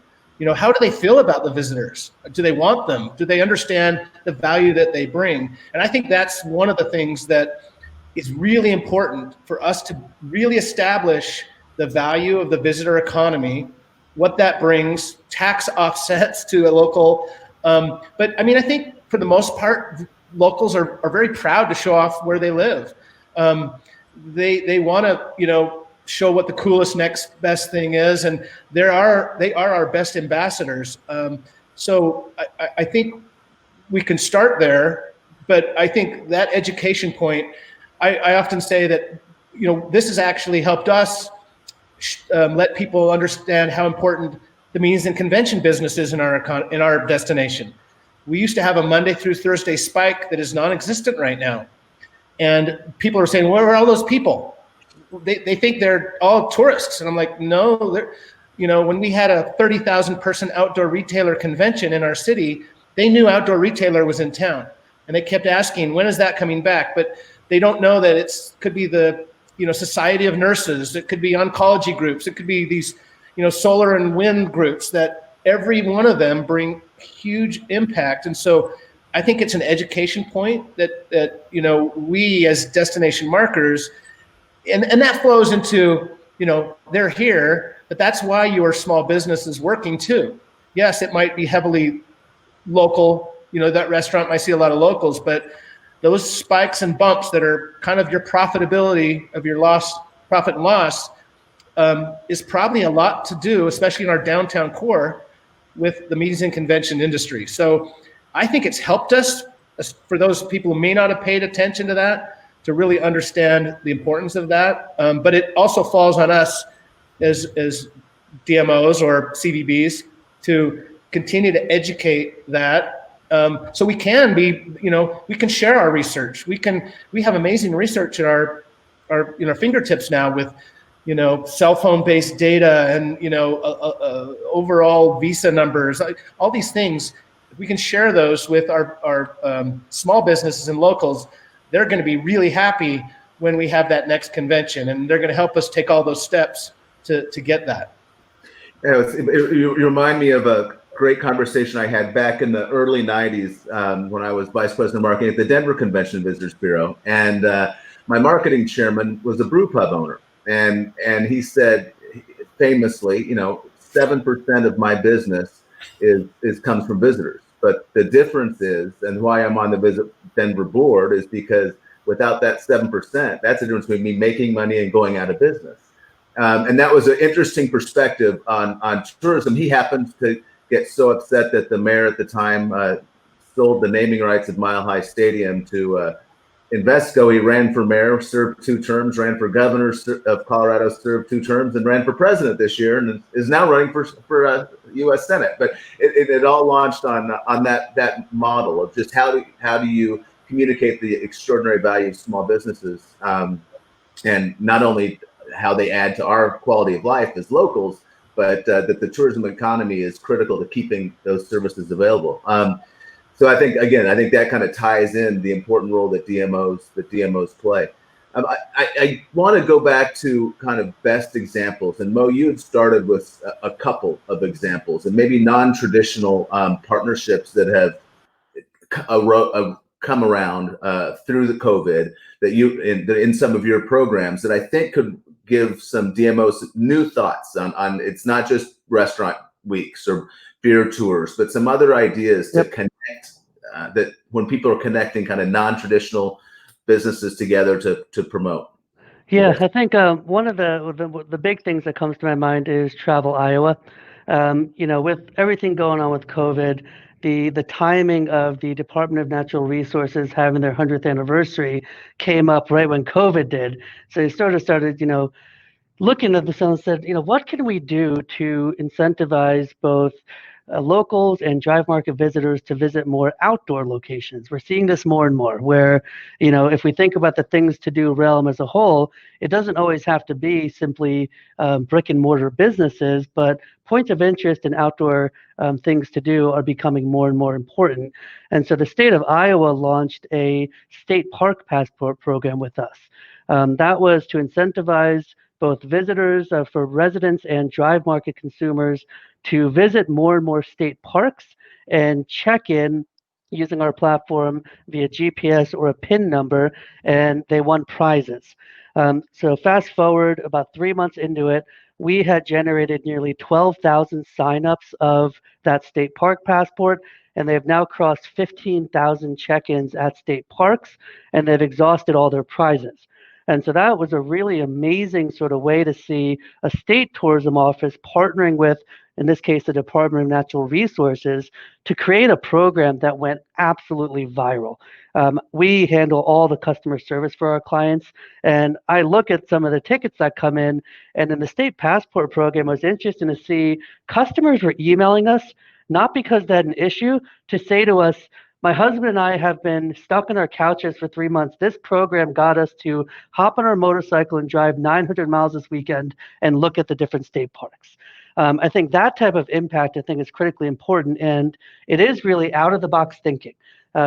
How do they feel about the visitors? Do they want them? Do they understand the value that they bring? And I think that's one of the things that is really important for us to really establish the value of the visitor economy, what that brings, tax offsets to a local. But I mean, I think for the most part, locals are very proud to show off where they live. They want to, show what the coolest next best thing is, and they are our best ambassadors. So I think we can start there, but I think that education point, I often say that this has actually helped us let people understand how important the meetings and convention business is in our destination. We used to have a Monday through Thursday spike that is non-existent right now, and people are saying, "Where are all those people?" They think they're all tourists, and I'm like, no, when we had a 30,000 person outdoor retailer convention in our city, they knew Outdoor Retailer was in town, and they kept asking, when is that coming back? But they don't know that could be the Society of Nurses, it could be oncology groups, it could be these solar and wind groups, that every one of them bring huge impact. And so I think it's an education point that we as destination marketers. And that flows into, they're here, but that's why your small business is working too. Yes, it might be heavily local, that restaurant might see a lot of locals, but those spikes and bumps that are kind of your profitability of your profit and loss is probably a lot to do, especially in our downtown core, with the meetings and convention industry. So I think it's helped us, for those people who may not have paid attention to that, to really understand the importance of that. But it also falls on us as DMOs or CVBs to continue to educate that. So we can be, we can share our research. We have amazing research at our fingertips now with, cell phone based data and, overall visa numbers, all these things. If we can share those with our small businesses and locals, they're going to be really happy when we have that next convention, and they're going to help us take all those steps to get that. Yeah, you remind me of a great conversation I had back in the early 90s when I was vice president of marketing at the Denver Convention and Visitors Bureau. And my marketing chairman was a brew pub owner. And he said famously, 7% of my business comes from visitors. But the difference is, and why I'm on the Visit Denver board, is because without that 7%, that's the difference between me making money and going out of business. And that was an interesting perspective on tourism. He happened to get so upset that the mayor at the time sold the naming rights of Mile High Stadium to Invesco. He ran for mayor, served 2 terms, ran for governor of Colorado, served 2 terms, and ran for president this year, and is now running for U.S. Senate. But it all launched on that model of just how do you communicate the extraordinary value of small businesses, and not only how they add to our quality of life as locals, but that the tourism economy is critical to keeping those services available. So I think that kind of ties in the important role that DMOs play. I want to go back to kind of best examples. And Mo, you had started with a couple of examples and maybe non-traditional partnerships that have come around through the COVID that you in some of your programs that I think could give some DMOs new thoughts on it's not just restaurant weeks or beer tours, but some other ideas to connect that when people are connecting kind of non-traditional businesses together to promote. Yeah, I think one of the big things that comes to my mind is Travel Iowa. With everything going on with COVID, the timing of the Department of Natural Resources having their 100th anniversary came up right when COVID did. So they started, looking at themselves and said, what can we do to incentivize both locals and drive market visitors to visit more outdoor locations. We're seeing this more and more where, if we think about the things to do realm as a whole, it doesn't always have to be simply brick and mortar businesses, but points of interest and outdoor things to do are becoming more and more important. And so the state of Iowa launched a state park passport program with us. That was to incentivize both visitors for residents and drive market consumers to visit more and more state parks and check in using our platform via GPS or a PIN number, and they won prizes. So fast forward about 3 months into it, we had generated nearly 12,000 signups of that state park passport, and they've now crossed 15,000 check-ins at state parks, and they've exhausted all their prizes. And so that was a really amazing sort of way to see a state tourism office partnering with, in this case, the Department of Natural Resources, to create a program that went absolutely viral. We handle all the customer service for our clients, and I look at some of the tickets that come in, and in the state passport program, it was interesting to see customers were emailing us, not because they had an issue, to say to us, my husband and I have been stuck on our couches for 3 months. This program got us to hop on our motorcycle and drive 900 miles this weekend and look at the different state parks. I think that type of impact, is critically important. And it is really out of the box thinking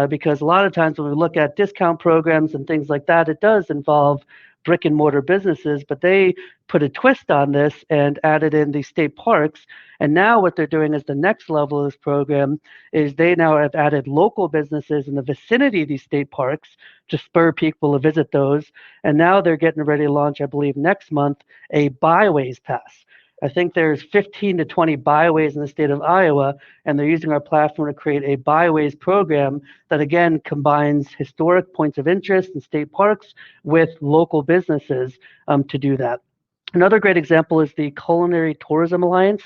because a lot of times when we look at discount programs and things like that, it does involve brick and mortar businesses, but they put a twist on this and added in these state parks. And now what they're doing as the next level of this program is they now have added local businesses in the vicinity of these state parks to spur people to visit those. And now they're getting ready to launch, I believe, next month, a byways pass. I think there's 15 to 20 byways in the state of Iowa, and they're using our platform to create a byways program that, again, combines historic points of interest in state parks with local businesses to do that. Another great example is the Culinary Tourism Alliance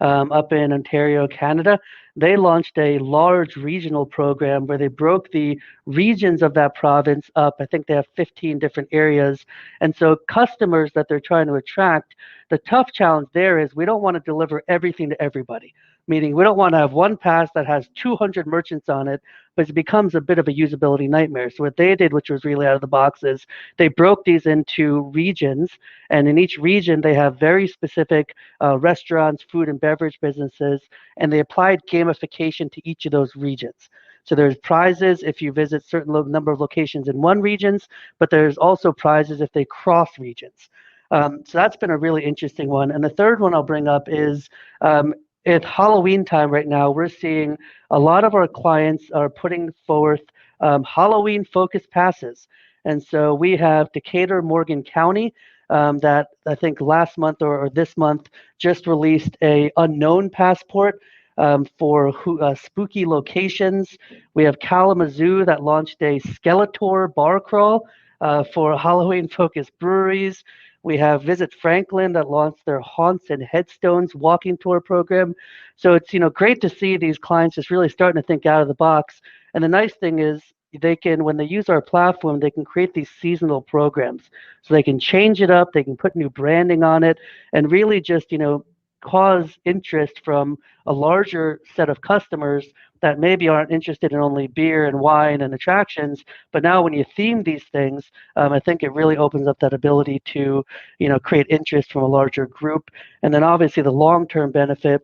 up in Ontario, Canada. They launched a large regional program where they broke the regions of that province up. I think they have 15 different areas. And so customers that they're trying to attract, the tough challenge there is we don't want to deliver everything to everybody. Meaning we don't want to have one pass that has 200 merchants on it, but it becomes a bit of a usability nightmare. So what they did, which was really out of the box, is they broke these into regions, and in each region they have very specific restaurants, food and beverage businesses, and they applied gamification to each of those regions. So there's prizes if you visit certain number of locations in one regions, but there's also prizes if they cross regions. So that's been a really interesting one. And the third one I'll bring up is at Halloween time right now, we're seeing a lot of our clients are putting forth Halloween focused passes. And so we have Decatur, Morgan County that I think last month or this month just released a unknown passport for spooky locations. We have Kalamazoo that launched a Skeletor bar crawl for Halloween focused breweries. We have Visit Franklin that launched their Haunts and Headstones walking tour program. So it's great to see these clients just really starting to think out of the box. And the nice thing is they can, when they use our platform, they can create these seasonal programs. So they can change it up, they can put new branding on it, and really just cause interest from a larger set of customers that maybe aren't interested in only beer and wine and attractions. But now when you theme these things, I think it really opens up that ability to, create interest from a larger group. And then obviously the long-term benefit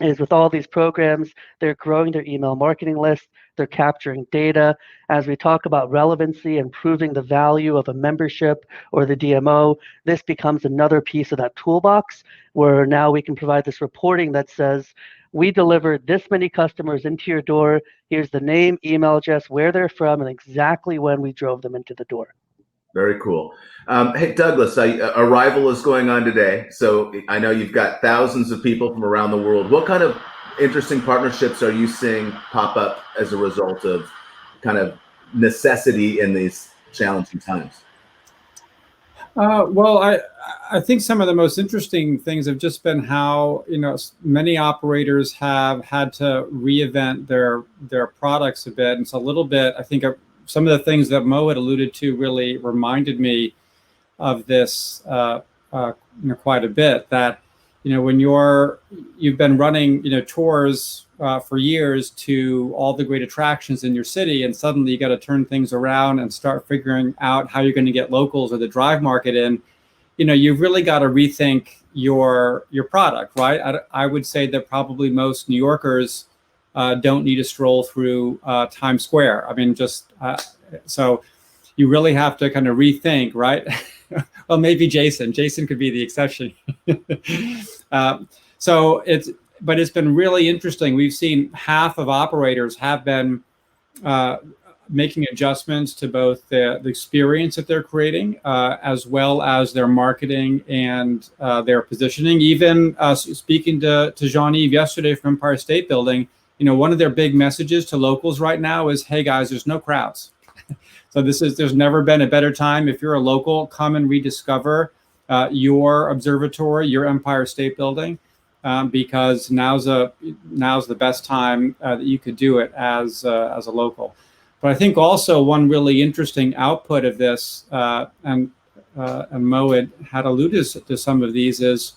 is with all these programs, they're growing their email marketing list, they're capturing data. As we talk about relevancy and proving the value of a membership or the DMO, this becomes another piece of that toolbox where now we can provide this reporting that says, we delivered this many customers into your door, here's the name, email address, where they're from, and exactly when we drove them into the door. Very cool. Hey, Douglas, Arrival is going on today. So I know you've got thousands of people from around the world. What kind of interesting partnerships are you seeing pop up as a result of kind of necessity in these challenging times? Well, I think some of the most interesting things have just been how, many operators have had to reinvent their products a bit. And so a little bit, I think some of the things that Mo had alluded to really reminded me of this quite a bit, that, when you've been running, tours for years to all the great attractions in your city, and suddenly you got to turn things around and start figuring out how you're going to get locals or the drive market in, you've really got to rethink your product, right? I would say that probably most New Yorkers don't need to stroll through Times Square. I mean, so you really have to kind of rethink, right? Well, maybe Jason could be the exception. But it's been really interesting. We've seen half of operators have been making adjustments to both the experience that they're creating, as well as their marketing and their positioning. Even speaking to Jean-Yves yesterday from Empire State Building, one of their big messages to locals right now is, hey guys, there's no crowds. So there's never been a better time. If you're a local, come and rediscover your observatory, your Empire State Building, because now's the best time that you could do it as a local. But I think also one really interesting output of this, and Mo had alluded to some of these, is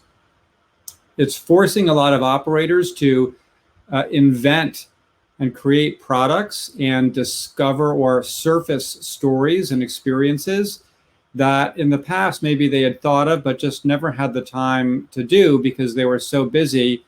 it's forcing a lot of operators to invent and create products and discover or surface stories and experiences that in the past maybe they had thought of but just never had the time to do because they were so busy,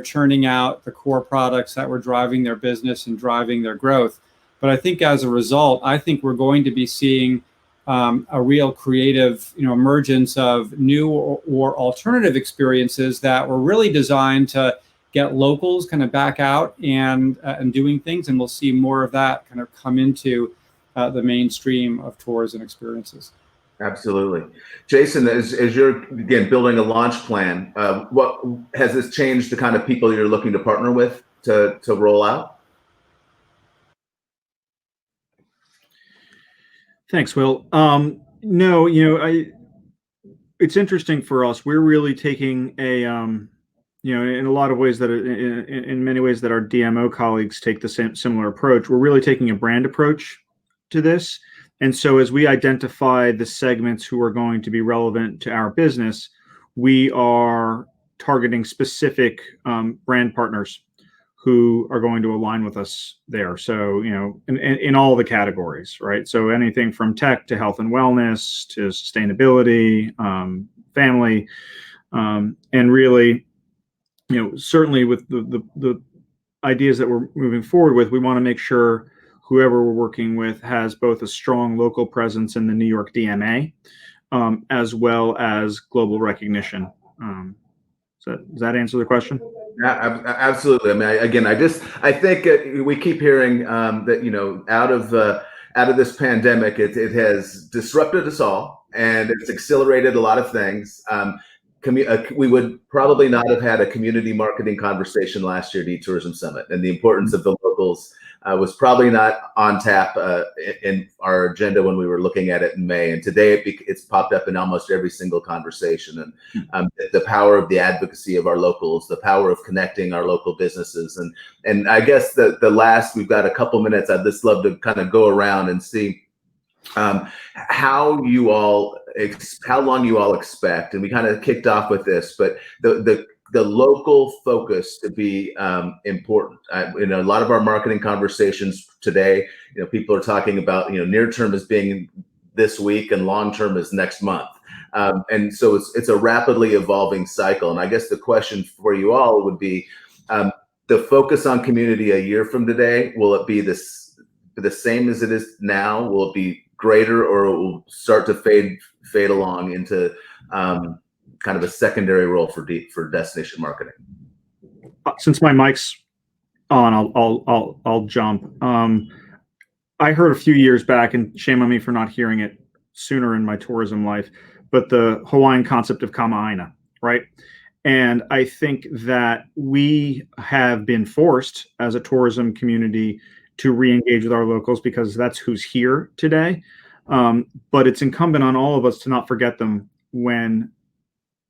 churning out the core products that were driving their business and driving their growth. But I think as a result, I think we're going to be seeing a real creative, emergence of new or alternative experiences that were really designed to get locals kind of back out and doing things, and we'll see more of that kind of come into the mainstream of tours and experiences. Absolutely. Jason, as you're, again, building a launch plan, what has this changed the kind of people you're looking to partner with to roll out? Thanks, Will. No, it's interesting for us. We're really taking a, in a lot of ways in many ways that our DMO colleagues take the similar approach. We're really taking a brand approach to this. And so as we identify the segments who are going to be relevant to our business, we are targeting specific brand partners who are going to align with us there. So, in all the categories, right? So anything from tech to health and wellness to sustainability, family, and really, certainly with the ideas that we're moving forward with, we want to make sure whoever we're working with has both a strong local presence in the New York DMA, as well as global recognition. Does that answer the question? Yeah, absolutely. I mean, I think we keep hearing that, out of this pandemic, it has disrupted us all, and it's accelerated a lot of things. We would probably not have had a community marketing conversation last year at eTourism Summit, and the importance of the locals was probably not on tap in our agenda when we were looking at it in May. And today it's popped up in almost every single conversation. And the power of the advocacy of our locals, the power of connecting our local businesses. And I guess we've got a couple minutes. I'd just love to kind of go around and see how long you all expect, and we kind of kicked off with this, but the local focus to be important. In a lot of our marketing conversations today, people are talking about, near term as being this week and long term as next month. And so it's a rapidly evolving cycle. And I guess the question for you all would be, the focus on community a year from today, will it be the same as it is now? Will it be greater, or it will start to fade along into kind of a secondary role for destination marketing? Since my mic's on, I'll jump. I heard a few years back, and shame on me for not hearing it sooner in my tourism life, but the Hawaiian concept of kama'aina, right? And I think that we have been forced as a tourism community to re-engage with our locals because that's who's here today. But it's incumbent on all of us to not forget them when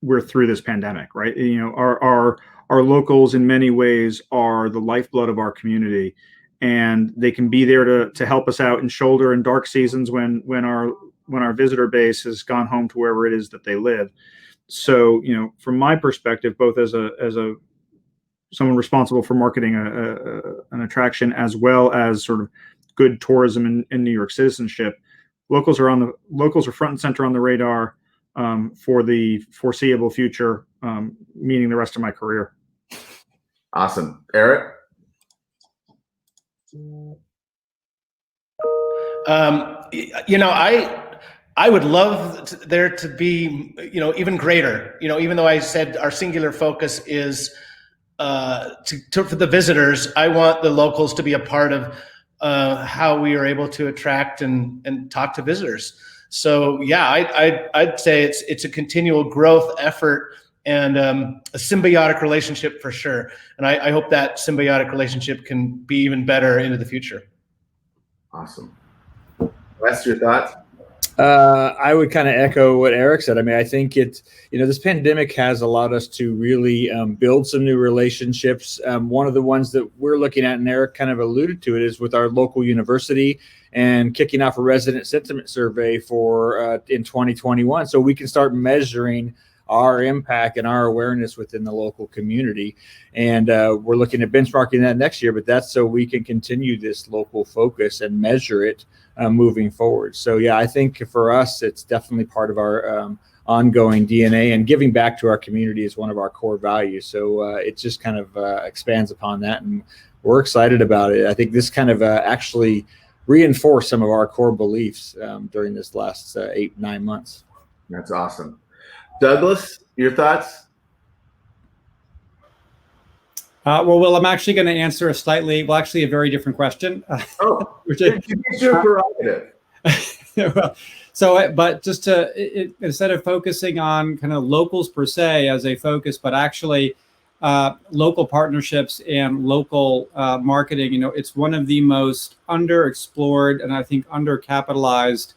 we're through this pandemic, right? Our locals in many ways are the lifeblood of our community, and they can be there to help us out in shoulder and dark seasons when our visitor base has gone home to wherever it is that they live. So, from my perspective, both as a someone responsible for marketing an attraction, as well as sort of good tourism in New York citizenship, locals are front and center on the radar for the foreseeable future, meaning the rest of my career. Awesome. Eric? I would love there to be, even greater, even though I said our singular focus is for the visitors, I want the locals to be a part of how we are able to attract and talk to visitors. So yeah, I'd say it's a continual growth effort and a symbiotic relationship for sure. And I hope that symbiotic relationship can be even better into the future. Awesome. Wes, your thoughts? I would kind of echo what Eric said. I mean, I think this pandemic has allowed us to really build some new relationships. One of the ones that we're looking at, and Eric kind of alluded to it, is with our local university and kicking off a resident sentiment survey for in 2021, so we can start measuring our impact and our awareness within the local community. And we're looking at benchmarking that next year, but that's so we can continue this local focus and measure it moving forward. So yeah, I think for us, it's definitely part of our ongoing DNA, and giving back to our community is one of our core values. So it just kind of expands upon that, and we're excited about it. I think this kind of actually reinforced some of our core beliefs during this last 8-9 months. That's awesome. Douglas, your thoughts? Well, I'm actually going to answer a very different question. It's your prerogative. But just instead of focusing on kind of locals per se as a focus, but actually local partnerships and local marketing, it's one of the most underexplored and I think undercapitalized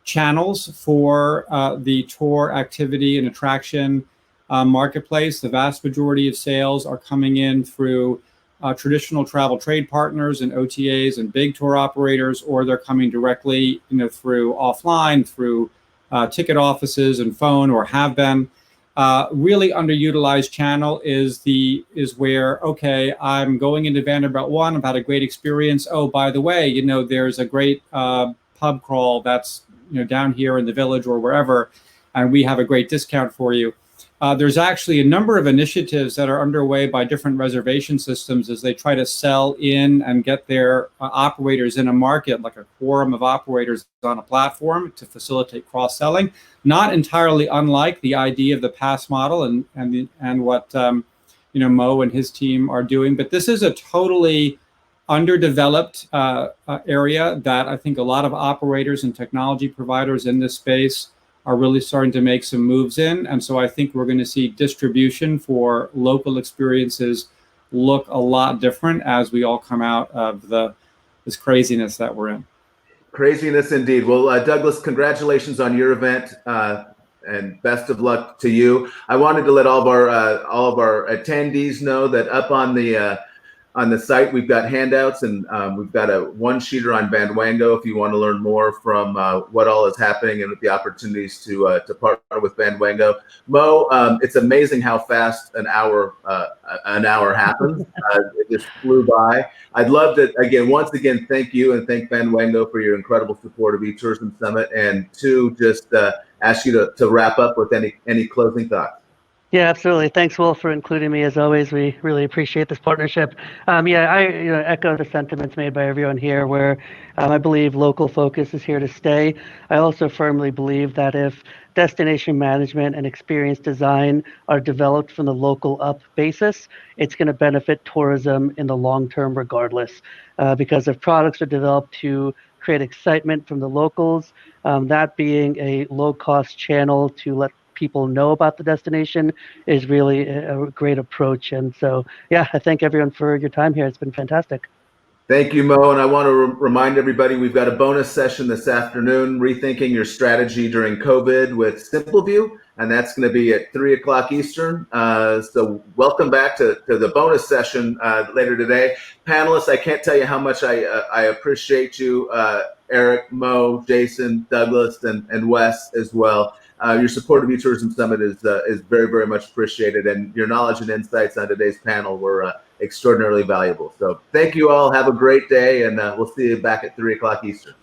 channels for the tour activity and attraction marketplace. The vast majority of sales are coming in through traditional travel trade partners and OTAs and big tour operators, or they're coming directly, through offline, through ticket offices and phone, or have been. Really underutilized channel is where, okay, I'm going into Vanderbilt 1, I've had a great experience. Oh, by the way, there's a great pub crawl that's down here in the village or wherever, and we have a great discount for you. There's actually a number of initiatives that are underway by different reservation systems as they try to sell in and get their operators in a market, like a quorum of operators on a platform to facilitate cross-selling. Not entirely unlike the idea of the pass model and what Mo and his team are doing, but this is a totally underdeveloped area that I think a lot of operators and technology providers in this space are really starting to make some moves in. And so I think we're going to see distribution for local experiences look a lot different as we all come out of this craziness that we're in. Craziness indeed. Well, Douglas, congratulations on your event, and best of luck to you. I wanted to let all of our attendees know that up on the site, we've got handouts, and we've got a one-sheeter on Bandwango if you want to learn more from what all is happening and with the opportunities to partner with Bandwango. Mo, it's amazing how fast an hour happens. It just flew by. I'd love to, once again, thank you and thank Bandwango for your incredible support of eTourism Summit, and just ask you to wrap up with any closing thoughts. Yeah, absolutely. Thanks, Will, for including me. As always, we really appreciate this partnership. I echo the sentiments made by everyone here, where I believe local focus is here to stay. I also firmly believe that if destination management and experience design are developed from the local up basis, it's going to benefit tourism in the long term regardless. Because if products are developed to create excitement from the locals, that being a low-cost channel to let people know about the destination is really a great approach. And so, yeah, I thank everyone for your time here. It's been fantastic. Thank you, Mo. And I want to remind everybody, we've got a bonus session this afternoon, Rethinking Your Strategy During COVID with Simple View. and that's going to be at 3 o'clock Eastern. So welcome back to the bonus session later today. Panelists, I can't tell you how much I appreciate you, Eric, Mo, Jason, Douglas, and Wes as well. Your support of eTourism Summit is very, very much appreciated, and your knowledge and insights on today's panel were extraordinarily valuable. So thank you all. Have a great day, and we'll see you back at 3 o'clock Eastern.